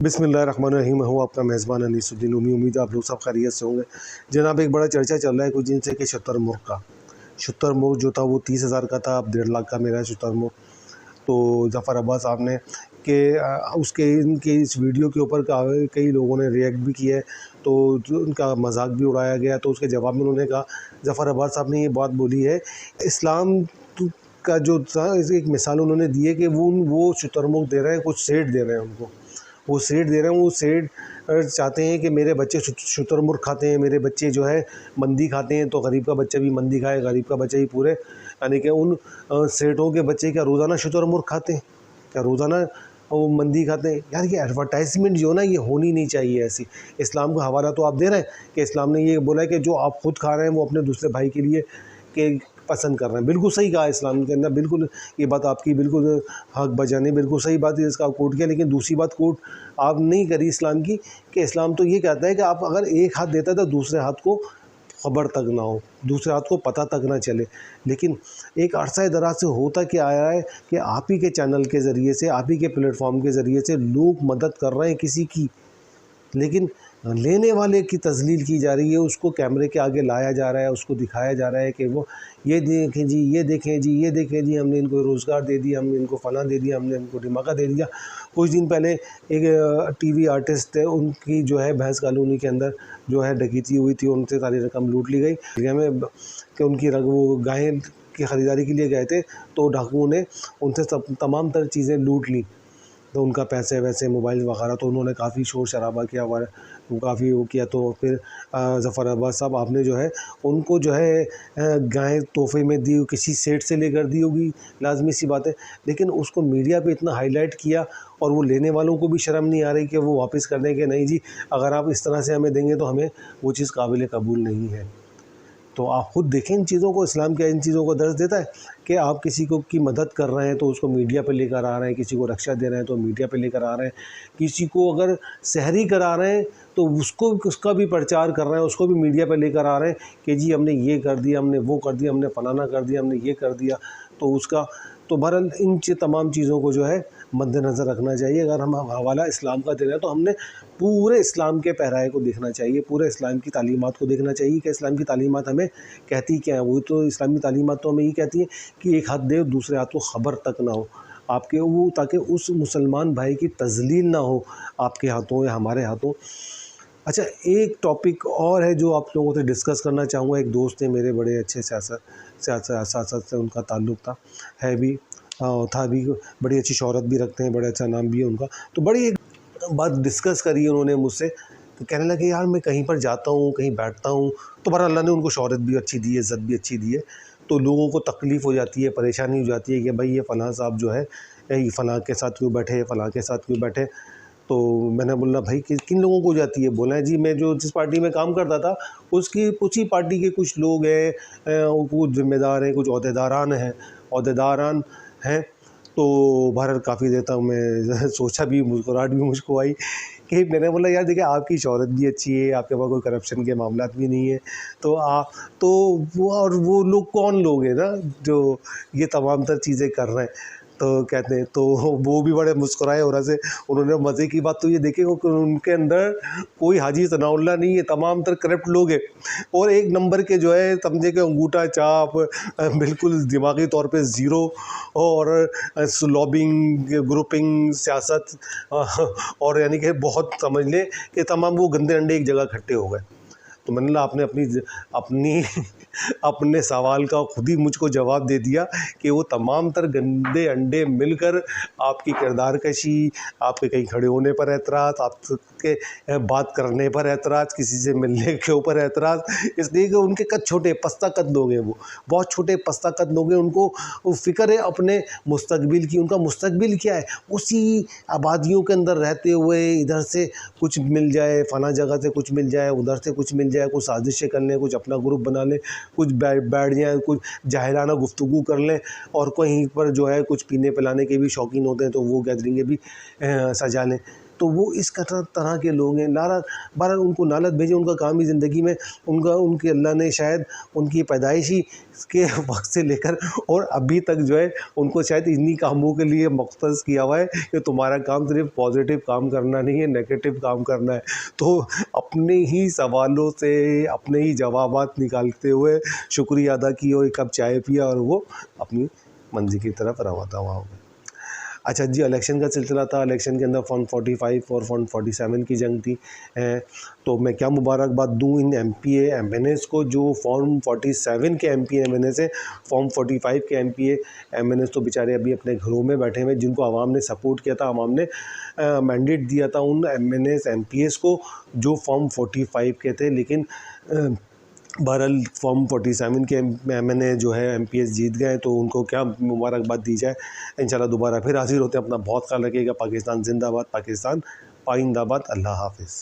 बिस्मिल्लाहिर्रहमानिर्रहीम। मैं हूँ आपका मेज़बान अनीसुद्दीन। उम्मीद है आप लोग सब खैरियत से होंगे। जनाब, एक बड़ा चर्चा चल रहा है कुछ दिन से कि शुतुरमुर्ग का शुतुरमुर्ग जो था वो 30,000 का था, अब 1.5 लाख का मेरा शुतुरमुर्ग। तो ज़फ़र अब्बास साहब ने कि उसके इनके इस वीडियो के ऊपर कई लोगों ने रिएक्ट भी किया है, तो उनका मजाक भी उड़ाया गया। तो उसके जवाब में उन्होंने कहा, ज़फ़र अब्बास साहब ने ये बात बोली है, इस्लाम का जो था एक मिसाल उन्होंने दी है कि वो शुतुरमुर्ग दे रहे हैं, कुछ सेठ दे रहे हैं उनको, वो सेठ दे रहे हैं। वो सेठ चाहते हैं कि मेरे बच्चे शुतुरमुर्ग खाते हैं, मेरे बच्चे जो है मंदी खाते हैं, तो गरीब का बच्चा भी मंदी खाए, गरीब का बच्चा ही पूरे, यानी कि उन सेठों के बच्चे क्या रोज़ाना शुतुरमुर्ग खाते हैं, क्या रोज़ाना वो मंदी खाते हैं? यार ये एडवर्टाइजमेंट जो ना ये होनी नहीं चाहिए ऐसी। इस्लाम का हवाला तो आप दे रहे हैं कि इस्लाम ने ये बोला है कि जो आप खुद खा रहे हैं वो अपने दूसरे भाई के लिए के पसंद कर रहे हैं। बिल्कुल सही कहा इस्लाम के अंदर, बिल्कुल ये बात आपकी बिल्कुल हक बजाने, बिल्कुल सही बात है, इसका आप कोट किया। लेकिन दूसरी बात कोट आप नहीं करी इस्लाम की, कि इस्लाम तो ये कहता है कि आप अगर एक हाथ देता है तो दूसरे हाथ को खबर तक ना हो, दूसरे हाथ को पता तक ना चले। लेकिन एक अरसा दराज से होता क्या आया है कि आप ही के चैनल के ज़रिए से, आप ही के प्लेटफॉर्म के ज़रिए से लोग मदद कर रहे हैं किसी की, लेकिन लेने वाले की तज़लील की जा रही है, उसको कैमरे के आगे लाया जा रहा है, उसको दिखाया जा रहा है कि वो ये देखें जी, ये देखें जी, ये देखें जी, हमने इनको रोज़गार दे दिया, हमने इनको फ़लाँ दे दिया, हमने इनको ढिमाका दे दिया। कुछ दिन पहले एक टीवी आर्टिस्ट थे, उनकी जो है भैंस कॉलोनी के अंदर जो है डकैती हुई थी, उनसे सारी रकम लूट ली गई। एरिया में कि उनकी वो गायें की ख़रीदारी के लिए गए थे, तो डाकुओं ने उनसे तमाम तर चीज़ें लूट ली, तो उनका पैसे वैसे मोबाइल वगैरह। तो उन्होंने काफ़ी शोर शराबा किया, काफ़ी वो किया। तो फिर ज़फ़र अब्बास साहब आपने जो है उनको जो है गाय तोहफ़े में दी, किसी सेठ से लेकर दी होगी, लाज़मी सी बात है। लेकिन उसको मीडिया पे इतना हाईलाइट किया, और वो लेने वालों को भी शर्म नहीं आ रही कि वो वापस कर दें कि नहीं जी, अगर आप इस तरह से हमें देंगे तो हमें वो चीज़ काबिल कबूल नहीं है। तो आप खुद देखें इन चीज़ों को, इस्लाम क्या इन चीज़ों को दर्ज देता है कि आप किसी को की मदद कर रहे हैं तो उसको मीडिया पे लेकर आ रहे हैं, किसी को रक्षा दे रहे हैं तो मीडिया पे लेकर आ रहे हैं, किसी को अगर सहरी करा रहे हैं तो उसका भी प्रचार कर रहे हैं, उसको भी मीडिया पे लेकर आ रहे हैं कि जी हमने ये कर दिया, हमने वो कर दिया, हमने फलाना कर दिया, हमने ये कर दिया। तो उसका तो बहरहाल इन तमाम चीज़ों को जो है मद्देनज़र रखना चाहिए। अगर हम हवाला इस्लाम का दे रहे हैं तो हमने पूरे इस्लाम के पहराए को देखना चाहिए, पूरे इस्लाम की तालीमात को देखना चाहिए कि इस्लाम की तालीमात हमें कहती क्या है। वही तो इस्लामी तालीमात तो हमें ये कहती है कि एक हाथ दे दूसरे हाथ को ख़बर तक ना हो आपके, वो ताकि उस मुसलमान भाई की तज़लील ना हो आपके हाथों या हमारे हाथों। अच्छा, एक टॉपिक और है जो आप लोगों से डिस्कस करना चाहूँगा। एक दोस्त है मेरे, बड़े अच्छे सियासत से उनका ताल्लुक़ था, है भी, था भी, बड़ी अच्छी शोहरत भी रखते हैं, बड़ा अच्छा नाम भी है उनका। तो बड़ी एक बात डिस्कस करी उन्होंने मुझसे, तो कहने लगे यार मैं कहीं पर जाता हूँ, कहीं बैठता हूँ, तो बहरहाल अल्लाह ने उनको शोहरत भी अच्छी दी है, इज़्ज़त भी अच्छी दी है, तो लोगों को तकलीफ़ हो जाती है, परेशानी हो जाती है कि भाई ये फ़लाँ साहब जो है ये फ़लाँ के साथ क्यों बैठे, फ़लाँ के साथ क्यों बैठे। तो मैंने बोला भाई किन लोगों को हो जाती है? बोला है जी मैं जो जिस पार्टी में काम करता था उसकी उसी पार्टी के कुछ लोग हैं, कुछ ज़िम्मेदार हैं, कुछ ओहदेदारान हैं। तो बहरहाल काफ़ी देर तक मैं सोचा भी, मुस्कुराहट भी मुझको आई कि मैंने बोला यार देखिए आपकी शोहरत भी अच्छी है, आपके पास कोई करप्शन के मामलात भी नहीं है, तो तो वो लोग कौन लोग हैं ना जो ये तमाम तर चीज़ें कर रहे हैं। तो कहते हैं, तो वो भी बड़े मुस्कुराए, और ऐसे उन्होंने मज़े की बात तो ये देखी कि उनके अंदर कोई हाजी सनाउल्लाह नहीं है, तमाम तर करप्ट लोग हैं, और एक नंबर के जो है समझे कि अंगूठा छाप, बिल्कुल दिमागी तौर पे ज़ीरो, और लॉबिंग, ग्रुपिंग, सियासत, और यानी कि बहुत समझ लें कि तमाम वो गंदे अंडे एक जगह इकट्ठे हो गए। तो मैंने बोला आपने अपनी अपने सवाल का खुद ही मुझको जवाब दे दिया कि वो तमाम तर गंदे अंडे मिलकर आपकी किरदार कशी, आपके कहीं खड़े होने पर एतराज़, आपके बात करने पर एतराज़, किसी से मिलने के ऊपर एतराज़, इसलिए कि उनके कद छोटे पस्ता कद लोग हैं, वो बहुत छोटे पस्ता कद लोग हैं। उनको फ़िक्र है अपने मुस्तकबिल की। उनका मुस्तकबिल क्या है? उसी आबादियों के अंदर रहते हुए इधर से कुछ मिल जाए, फ़लाँ जगह से कुछ मिल जाए, उधर से कुछ मिल जाए, कुछ साजिशें कर लें, कुछ अपना ग्रुप बना लें, कुछ बैठ जाएँ, कुछ जाहिराना गुफ्तगू कर लें, और कहीं पर जो है कुछ पीने पिलाने के भी शौकीन होते हैं तो वो गैदरिंगें भी सजा लें। तो वो इस तरह के लोग हैं। बहरहाल उनको लानत भेजें, उनका काम ही ज़िंदगी में उनके अल्लाह ने शायद उनकी पैदाइशी के वक्त से लेकर और अभी तक जो है उनको शायद इन्हीं कामों के लिए मख्तस किया हुआ है कि तुम्हारा काम सिर्फ पॉजिटिव काम करना नहीं है, नेगेटिव काम करना है। तो अपने ही सवालों से अपने ही जवाबात निकालते हुए शुक्रिया अदा किया और एक कप चाय पिया और वो अपनी मंजिल की तरफ रवाना हुआ। अच्छा जी, इलेक्शन का सिलसिला था। इलेक्शन के अंदर फॉर्म 45 और फॉर्म 47 की जंग थी। तो मैं क्या मुबारकबाद दूं इन एमपीए एमएनएस को जो फॉर्म 47 के एमपीए एमएनएस हैं। फॉर्म 45 के एमपीए एमएनएस तो बेचारे अभी अपने घरों में बैठे हुए, जिनको आवाम ने सपोर्ट किया था, आवाम ने मैंडेट दिया था उन एमएनएस एमपीएस को जो फॉर्म 45 के थे। लेकिन बहरहाल फॉर्म 47 के एमएनए जो है एमपीएस जीत गए, तो उनको क्या मुबारकबाद दी जाए। इंशाल्लाह दोबारा फिर हाजिर होते हैं। अपना बहुत ख्याल रखिएगा। पाकिस्तान जिंदाबाद, पाकिस्तान पाइंदाबाद। अल्लाह हाफिज़।